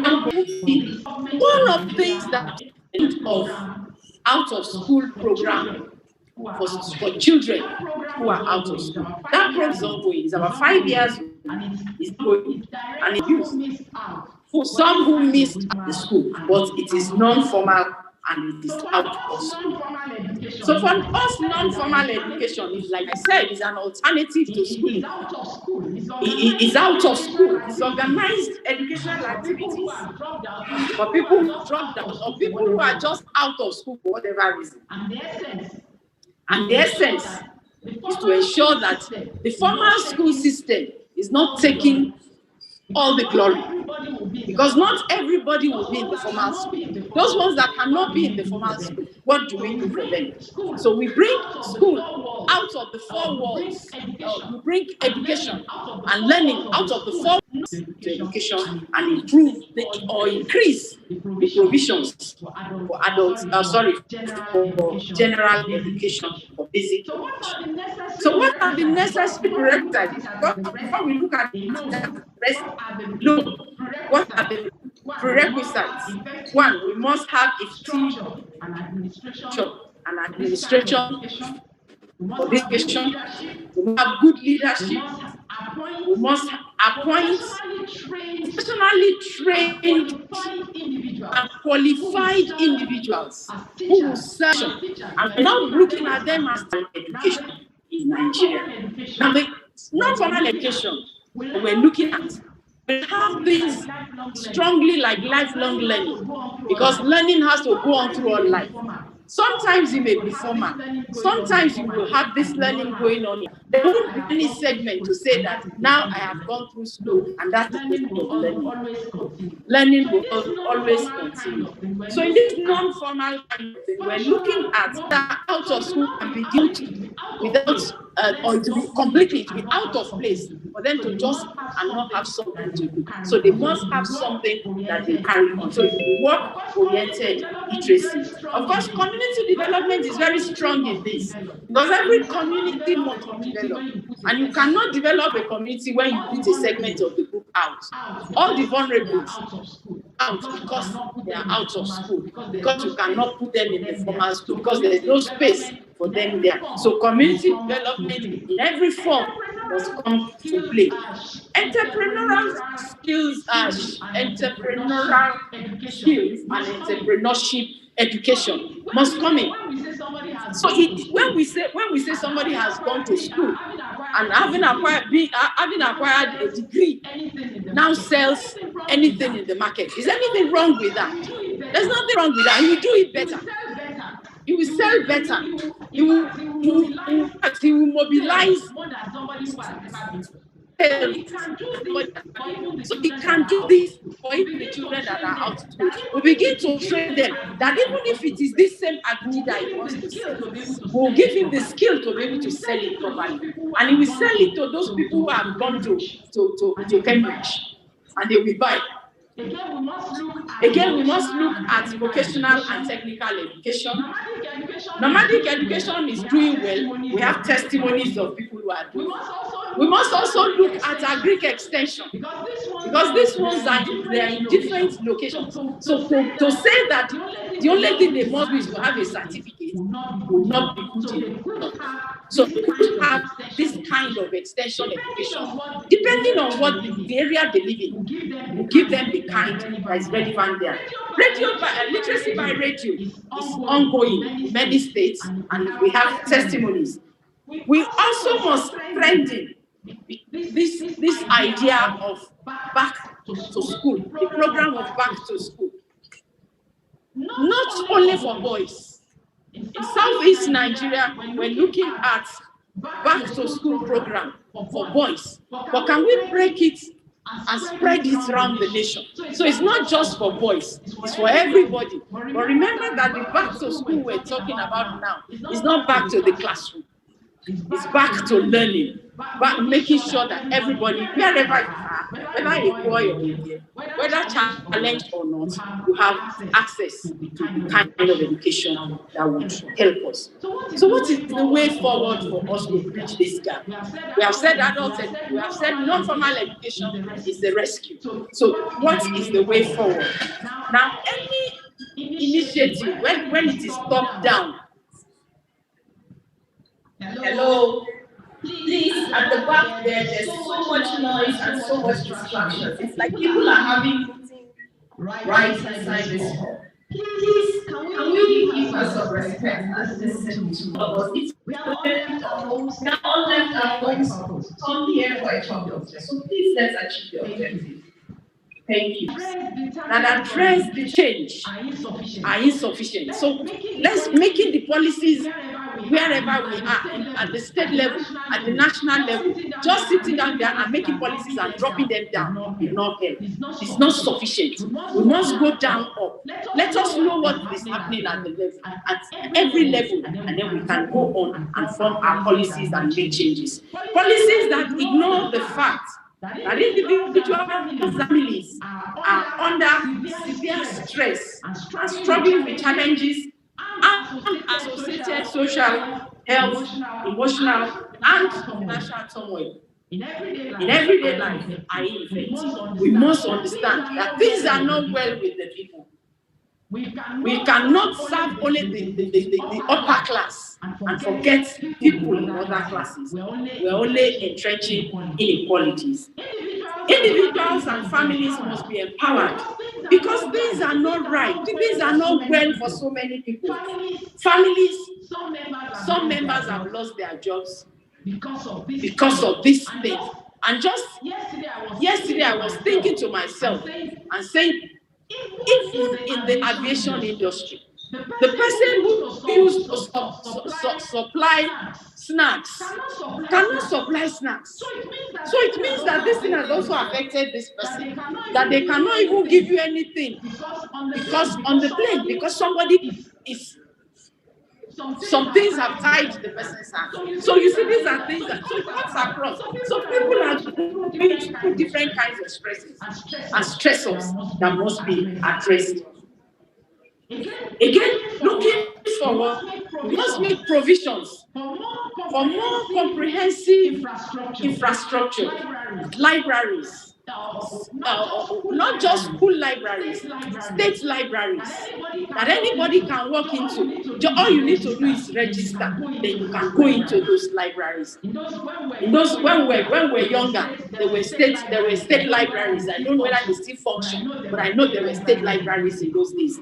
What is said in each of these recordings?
One of the things that of out of school program for children who are out of school. That program is ongoing. It's about 5 years. It's going and it used for some who missed the school, but it is non-formal and it is out of school. So for us, non-formal education is, like I said, is an alternative to schooling. It is out of school. It's organized educational activities for people who dropped out or people who are just out of school for whatever reason. And the essence is to ensure that the formal school system is not taking all the glory. Because not everybody will be in the formal school. Those ones that cannot be in the formal school, what do we do for them? So we bring school out of the four walls. We bring education and learning out of the four walls to education and improve or increase the provisions for adults, for general education, for basic education. So what are the necessary prerequisites? Before we look at the rest, look, what are the prerequisites? One, we must have a team and administration for this education. We must have good leadership. We must appoint professionally trained and qualified individuals who will serve. And we're not looking at them as education in Nigeria. Now, the non-formal education we're looking at, we have things strongly like lifelong learning, because learning has to go on throughout life. Sometimes it may be formal. Sometimes you will have this learning going on. There won't be any segment to say that now I have gone through school and that's the end of learning. Learning will always continue. So in this non-formal kind of thing, we're looking at that out of school can be guilty without or to be completely to be out of place for them to just and not have something to do. So they must have something that they carry on. So work-oriented literacy. Of course, community development is very strong in this, because every community must be developed, and you cannot develop a community when you put a segment of the group out. All the vulnerables out because they are out of school, because you cannot put them in the formal school, because there is no space for them there. So community development in every form must come to play. Entrepreneurial skills and entrepreneurship education must come in. So when we say somebody has gone to school and having acquired a degree now sells anything in the market, is anything wrong with that? There's nothing wrong with that. He will do it better. He will sell better. He will mobilize. So he can do this for even the children that are out of school. We begin to train them that even if it is this same activity that he wants to sell, we'll give him the skill to be able to sell it properly. And he will sell it to those people who have gone to Cambridge, and they will buy. Again, we must look at vocational and technical education. Nomadic education is doing well. We have testimonies of people who are doing well. We must also look at agric extension, because these ones they are in different locations. So to say that the only thing they must do is to have a certificate would not be good enough. So we could have this kind of extension education, depending on what the area they live in, will give them the kind that is relevant there. Literacy by radio is ongoing in many states, and we have testimonies. We also must strengthen this idea of back to school, the program of back to school, not only for boys. In Southeast Nigeria, we're looking at back to school program for boys, but can we break it and spread it around the nation? So it's not just for boys, it's for everybody. But remember that the back to school we're talking about now is not back to the classroom. is back to learning, but making sure that everybody, wherever you are, whether a boy or a girl, whether challenged or not, you have access to the kind of education that would help us. So what is the way forward for us to bridge this gap? We have said we have said non-formal education is the rescue. So what is the way forward? Now, any initiative, when it is top down, hello, please, at the back there's so much noise and so much distraction. It's like people are having right inside this hall. Please, can we give us some respect and listen to us? We are all left our homes, come here for a topic. So please let's achieve the objective. Thank you. And address the change are insufficient. So let's making the policies wherever we are, at the state level, at the national level, just sitting down there and making policies and dropping them down will not help. It's not sufficient. We must go down up. Let us know what is happening at the level, at every level, and then we can go on and form our policies and make changes. Policies that ignore the fact that individual families are under severe stress and struggling with challenges and associated social, health, emotional, and financial turmoil. In everyday life are ineffective. We must understand that things are not well with the people. We cannot serve only the upper class and forget people in other classes. We're only entrenching inequalities. Individuals and families must be empowered because things are not right. Things are not well for so many people. Families, some members have lost their jobs because of this thing. And just yesterday I was thinking to myself and saying, even in the aviation industry, the person who used to supply snacks cannot supply snacks. So it means that this thing has also affected this person, that they cannot even give you anything because on the plane, because somebody is. Some things have tied the person's hand. So you see, these are things that so it cuts across. So people are going through different kinds of stresses and stressors that must be addressed. Again, looking forward, we must make provisions for more comprehensive infrastructure, libraries, not just school libraries, state libraries, that anybody can walk into. All you need to do is register, then you can go into those libraries. In those when we're younger, there were state libraries. I don't know whether they still function, but I know there were state libraries in those days.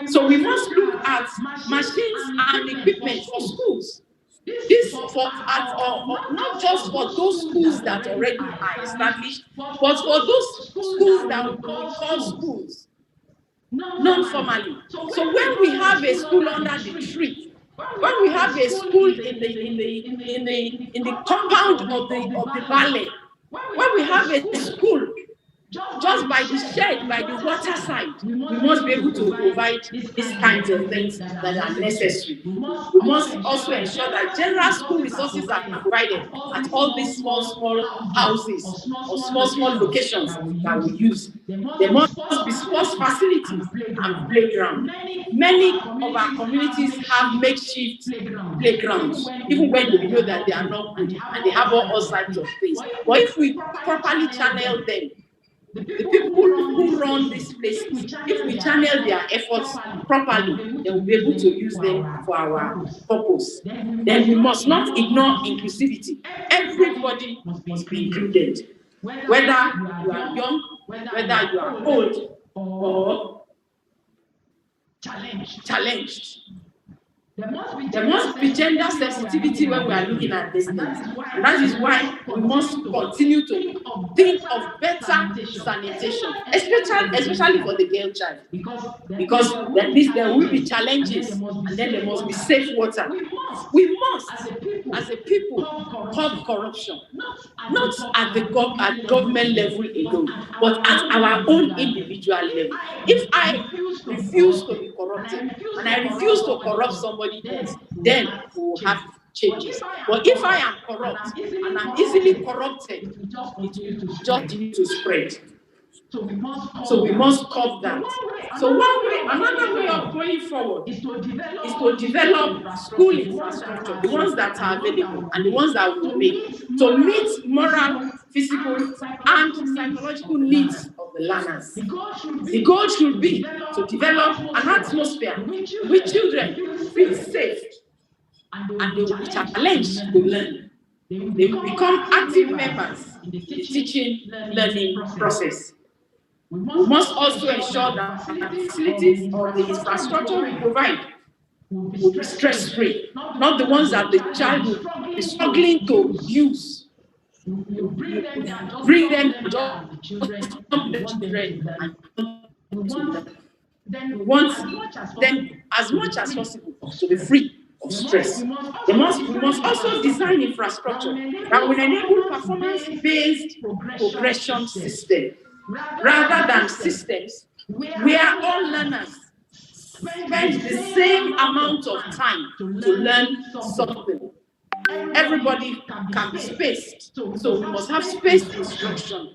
So we must look at machines and equipment for schools. This not just for those schools that already are established, but for those schools that we call schools non-formally. So when we have a school under the tree, when we have a school in the compound of the valley, when we have a school just by the shed, by the water side, we must be able to provide these kinds of things that are necessary. We must also ensure that general school resources are provided at all these small houses or small locations that we use. There must be sports facilities and playgrounds. Many of our communities have makeshift playgrounds, even when they know that they are not good and they have all types of things. But if we properly channel them, the people who run these places, if we channel their efforts properly, they will be able to use them for our purpose. Then we must not ignore inclusivity. Everybody must be included, whether you are young, whether you are old, or challenged. There must be gender sensitivity when we are looking at these things. And that is why we must continue to think of better sanitation, especially for the girl child. Because at least there will be challenges and then there must be safe water. We must, as a people, curb corruption, not at the government level alone, but at our own individual level. If I refuse to be corrupted and I refuse to corrupt somebody else, then we will have changes. But if I am corrupt and I'm easily corrupted, it will just continue to spread. So we must curb that. So another way of going forward is to develop school infrastructure, the ones that are available and the ones that we will make, to meet moral, physical, and psychological needs of the learners. The goal should be to develop an atmosphere which children feel safe and they will be challenged to learn. They will become active members in the teaching learning process. We must also ensure that the facilities or the infrastructure we provide will be stress-free, not the ones that the child will be struggling to use. You bring them just the children and then want them as much as possible to be free of stress. We must also design infrastructure that will enable performance-based progression system rather than systems where all learners spend the same amount of time to learn something. Everybody can be spaced, so we must have spaced instruction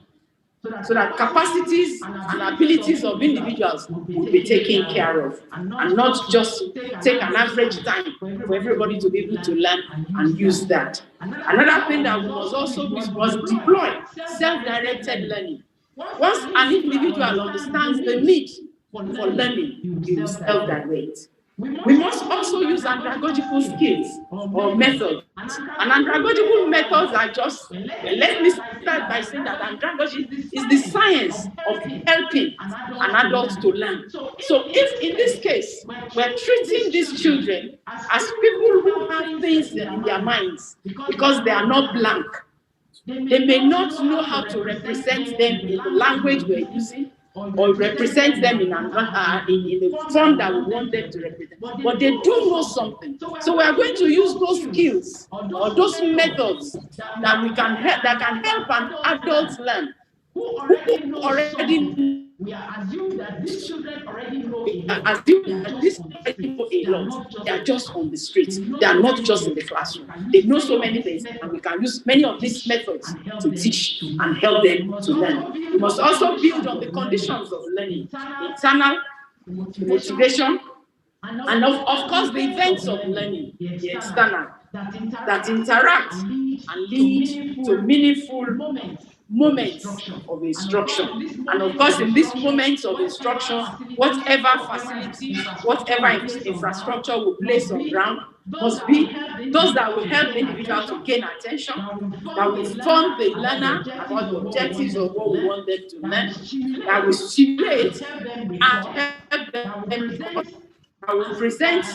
so that capacities and abilities of individuals will be taken care of, and not just take an average time for everybody to be able to learn and use that. Another thing that we must also do was deploy self-directed learning. Once an individual understands the need for learning, he will self-direct. We must also use andragogical skills or methods. And andragogical methods are just, let me start by saying that andragogy is the science of helping an adult to learn. So if in this case, we're treating these children as people who have things in their minds because they are not blank, they may not know how to represent them in the language we're using, or represent them in the form that we want them to represent. But they do know something. So we are going to use those skills or those methods that can help an adult learn who already we are assuming that these children already know a lot. They are just on the streets. They are not just in the classroom. They know so many things, and we can use many of these methods to teach and help them to learn. We must also build on the conditions of learning, internal motivation, and of course the events of learning, the external, that interact and lead to meaningful moments of instruction. And of course, in these moments of instruction, whatever facility, whatever infrastructure we place on ground must be those that will help the individual to gain attention, that will inform the learner about the objectives of what we want them to learn, that will stimulate and help them. I will present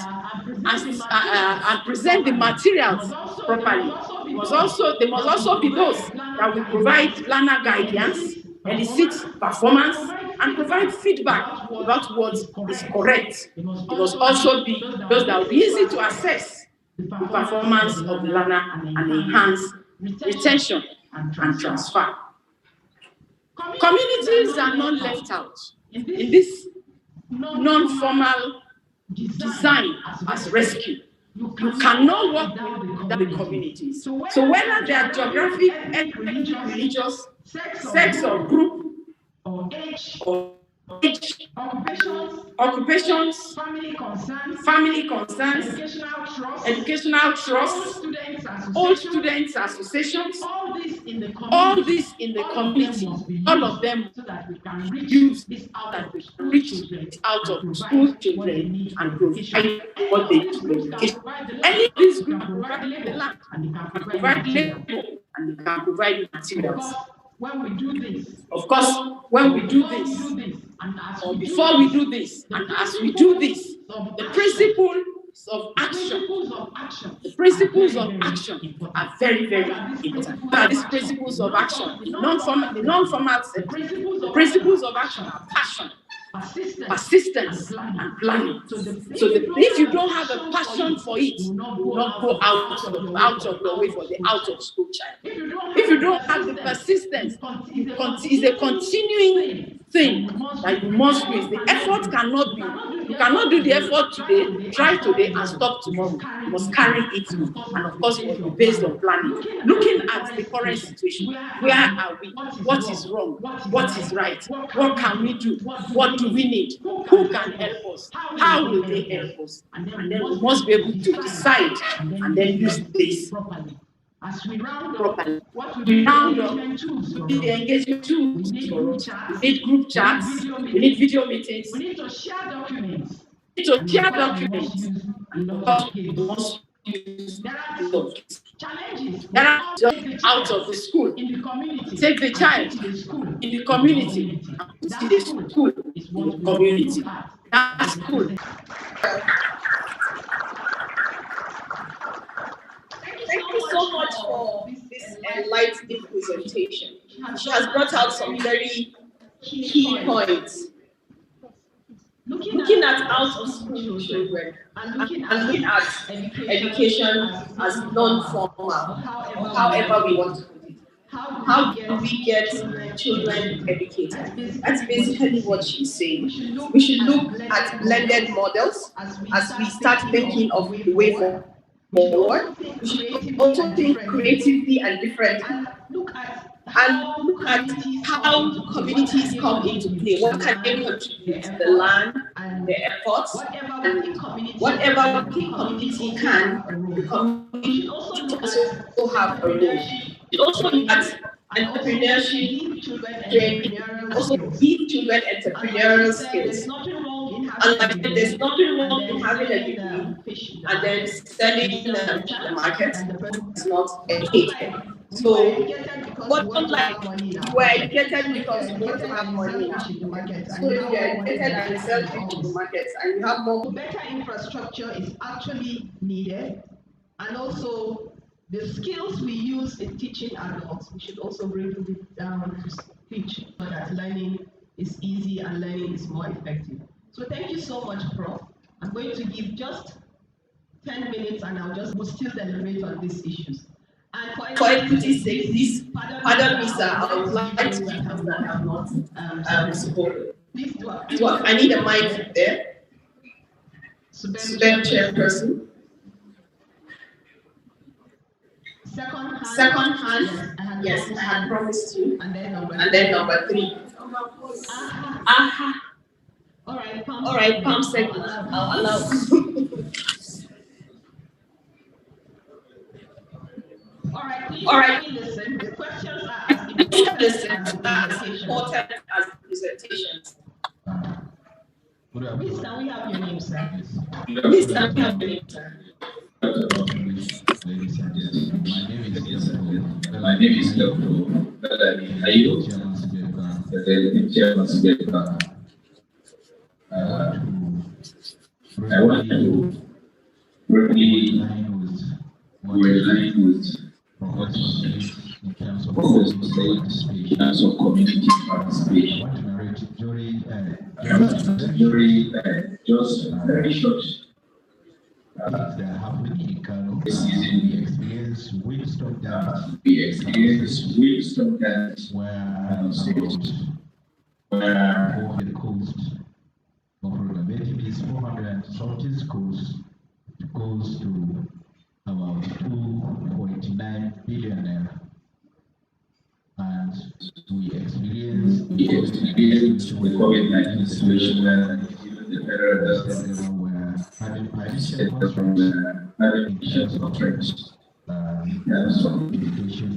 and present the materials properly. They must also be those that will provide learner guidance, elicit performance, and provide feedback about what is correct. It must also be those that will be easy to assess the performance of the learner and enhance retention and transfer. Communities are not left out in this non-formal design as rescue. You cannot work without the communities. So whether they are geographic, ethnic, religious, sex or group, or age, occupations, family concerns, educational trust, old students associations, all this in the community, all of them so that we can reach out of school children and provide what they need for education. Any of these groups can provide the land, and they can provide labor, and they can provide materials. When we do this, of course, when we do this, or before we do this, and as we do this, the principles of action are very, very important. These principles of action, the non-formal the principles of action are passion, persistence, and planning. So if you don't have a passion for it, you will not go out of your way for the out-of-school child. If you don't have the persistence, it's a continuing thing that you must do is the effort cannot be, you cannot do the effort today, try today and stop tomorrow. You must carry it through. And of course, it must be based on planning. Looking at the current situation, where are we? What is wrong? What is right? What can we do? What do we need? Who can help us? How will they help us? And then we must be able to decide and then use this properly. As we round up, we need the engagement tools for us. We need group chats, we need video meetings, we need to share documents. And we must use challenges. There are just out of the school. In the community. Take the child in the community and put the school in the community. That's school. Thank you so much for this enlightening presentation. She has brought out some very key points. Looking at out-of-school children and looking at education as non-formal, however we want to put it. How do we get children educated? That's basically what she's saying. We should look at blended models as we start thinking of the way forward. We should also think creatively and differently. And look at how communities come into play. What can they contribute to the land and the efforts? And whatever the community can, the community also have a role. It also look at entrepreneurship training, also give children entrepreneurial skills. And there's nothing wrong in having a degree and then selling them to the market. It's not educated. So, but not like we're educated because we want to have money now. So if you're educated and sell it to the market and you have more. Better infrastructure is actually needed, and also the skills we use in teaching adults, we should also bring it down to teach so that learning is easy and learning is more effective. So thank you so much, Prof. I'm going to give just 10 minutes and we'll still deliberate on these issues. And for equity's sake, this, pardon me, sir, I would like to give those that have not spoken. Please do. I need a mic there. Student chairperson. Second hand. Yes, I had promised you. And then number 3. All right, palm second. I'll allow. All right, listen. The questions are as important as presentations. Please, can we have your name, sir? Please, can we have your name, sir? My name is Dr. Ayo. I want to really align with in terms of community participation. Just very short. This season, we experience windstorm damage where the coast of Rogabetim is 400 something schools. It goes to about 2.9 billion naira. And we experience the COVID-19 situation where the federal government were having financial constraints in terms of education.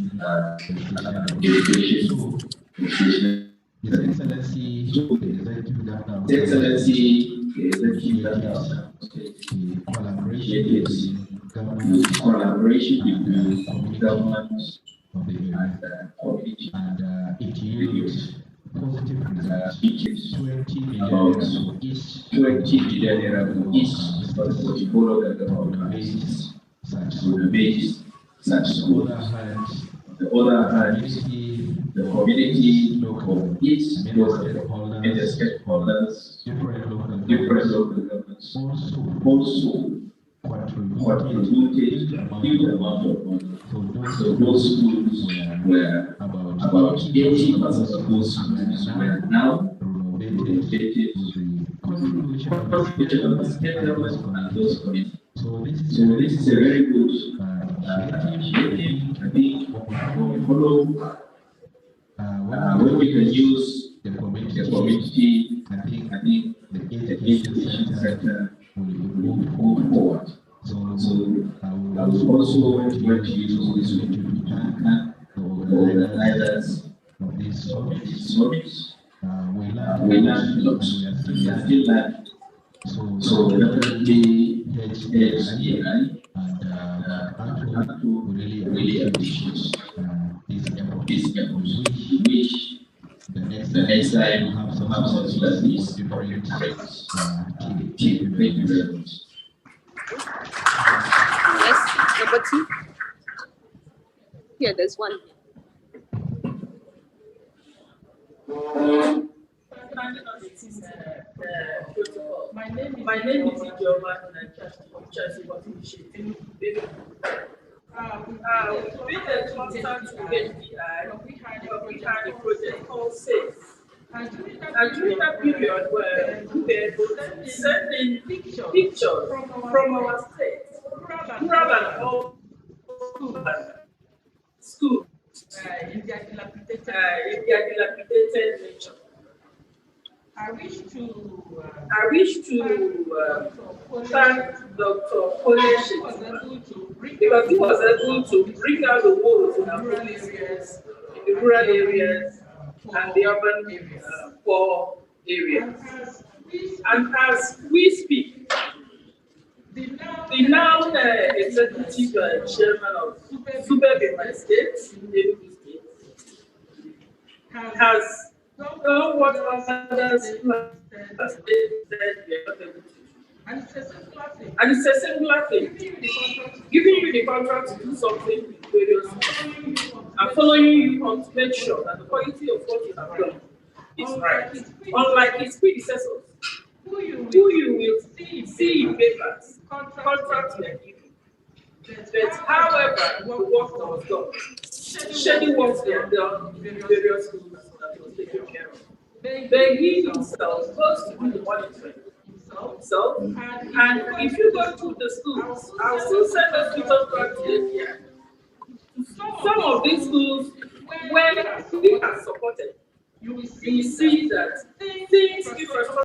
His Excellency, the Executive Governor, collaboration between governments of the area and it yields positive results. 20 million each for each for the portfolio that the government such on the other hand, the community of each local stakeholders, different local governments also contributed a huge amount of money. So those schools were about 80% of those schools were now related to the contribution of the state government and those communities. So this is a very good initiative. I think when we follow, when we can use the community, I think the education sector will move forward. So I will also want to use this opportunity to thank the organizers of this summit. We learned a lot. We are still learning. So definitely HDI and Bank we really appreciate this effort. We wish the next time have something like this for different team. Thank you very much. Yes, number 2. Here, there's one. My name is Ijeoma, and I just what initiative. We've been a constant with HDI. We had a project called SAFE. And during that period, where we were able to send in pictures from our state, rural and all schools, in their dilapidated nature. I wish to thank Dr. Kole because he was able to bring down the walls in our rural areas, in the rural areas, and the urban poor areas. And as we speak, the now executive chairman of Super Benue State, Enugu State, has done what others said we are not able to do. And it's a singular thing. Giving you the contract to do something in various ways and following you on to make sure that the quality of what you have done is right. Unlike his predecessors, who you will see in papers, contracts were given. But however, the work that was done, schedule works were done in various schools that was taken care of. Then he himself goes to do the monitoring himself. And if you go to the schools, I'll still send those little practice here. Some of these schools, where we are supported, you will see that things, infrastructure